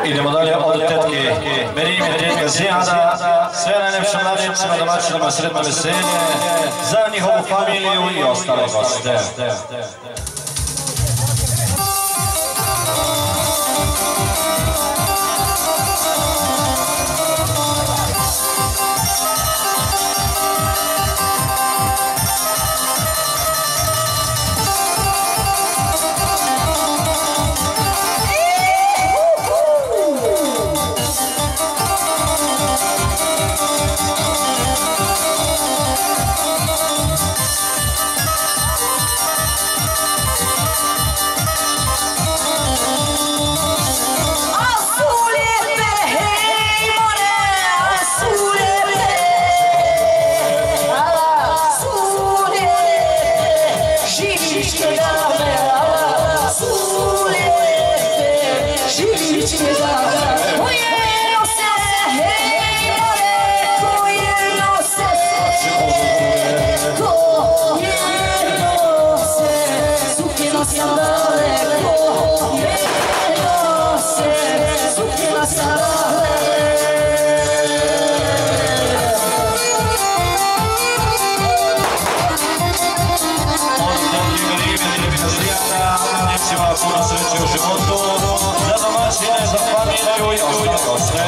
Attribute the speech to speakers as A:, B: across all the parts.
A: Idemo dalje od tetke Merime, tetka Zijada, sve najljepšim mladicima, domaćinima, sretno veselje, za njihovu familiju i ostale goste. Puno sreće u životu, za domaćine, za familiju i ostale goste.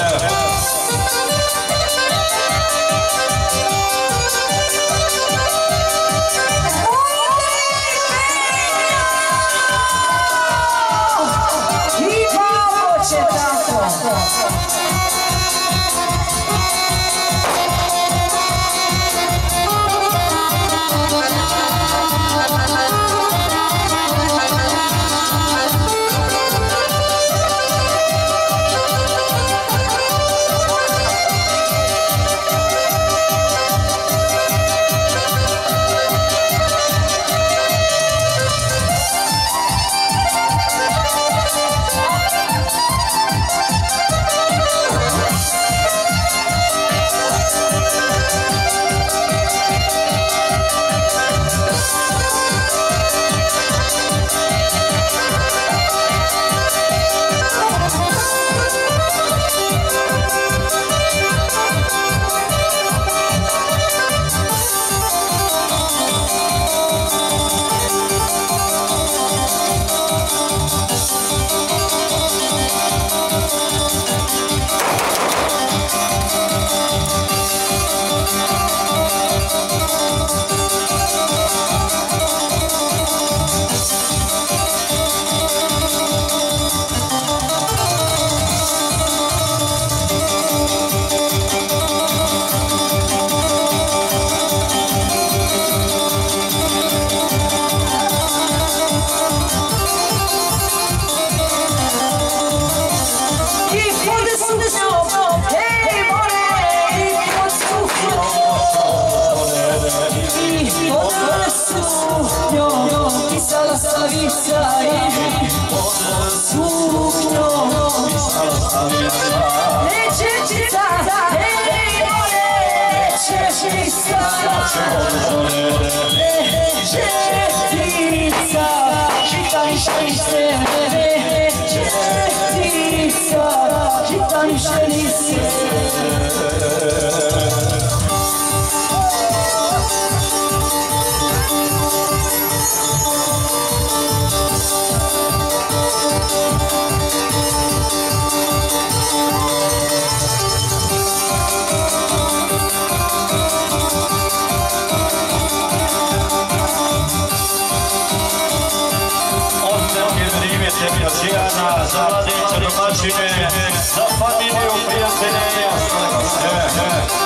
A: Za mladiće, domaćine, za familiju, prijatelje i ostale goste.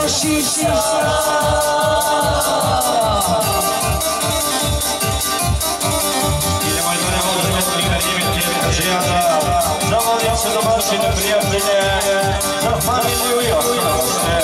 B: šiša.
A: Idemo i dalje možemo primjeriti žijada. Zavolim se domaćine prijatelje, za familiju i ostale goste.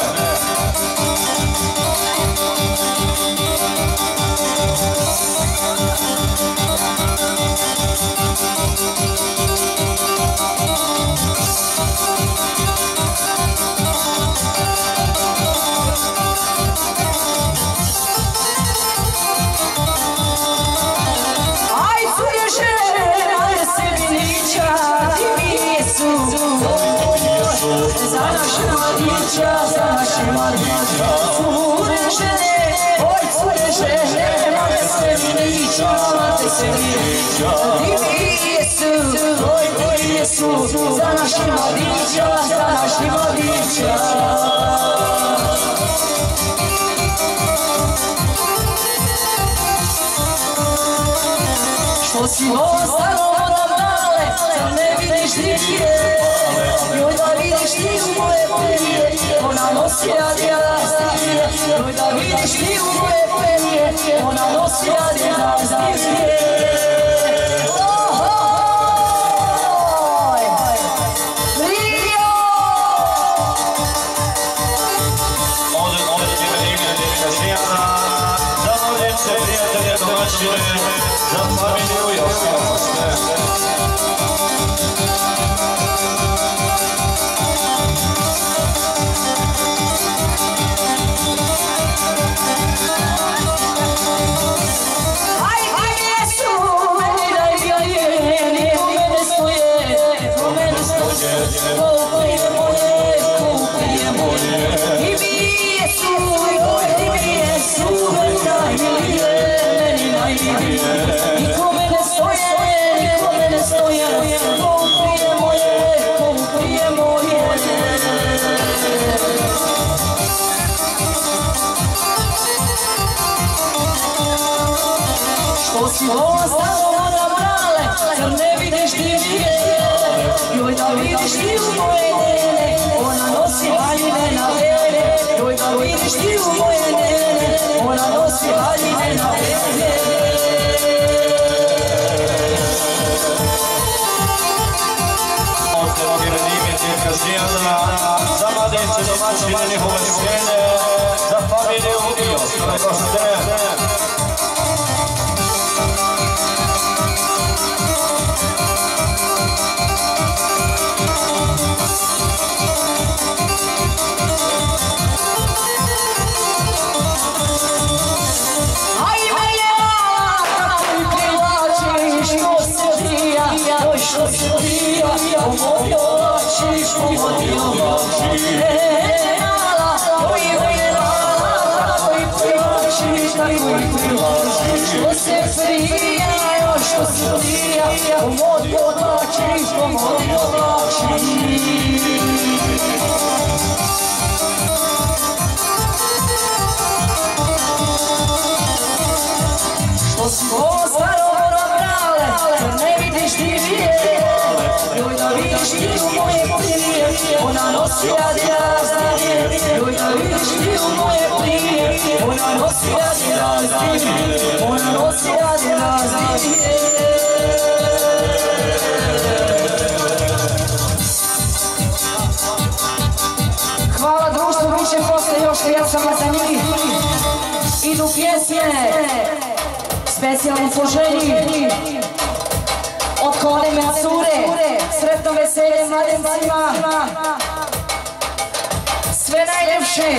B: Za naše mladića, cure žene, oj cure žene, mate se vilića, divi Jesu, za naše mladića, Što si ostalo da male, zar ne vidiš nigdje? Joj da vidiš ti u moje plemije, ona nosi radijazije. Joj da vidiš ti u moje plemije, ona nosi radijazije. Livio!
A: Ovdje žijada, zavolim se prijatelje domaćine, za familiju i ostale goste.
B: Što si ostalo da male, zar ne vidiš nigdje? Joj da vidiš ti u moje nene, ona nosi haljine na vene. Joj da vidiš ti u moje nene, ona nosi haljine na vene.
A: Za mladence domaćine njihove scene, za familiju i ostale goste.
B: Što se odvija, u moj oči, u moj oči. Nala, moje nala, koji privlači, što se prija, što se odvija, u moj oči, u moj oči. Što si ostalo nabrale, zar ne vidiš ti vije? Joj da vidiš ti u moje plinije, ona nosi radijazije. Joj da vidiš ti u moje plinije, ona nosi radijazije. Ona nosi radijazije. Hvala društvu, više posle još pjesama za njih. Idu pjesme, specijalno po želji. Od koleme cure, sretno veselje mladencima, sve najljepše.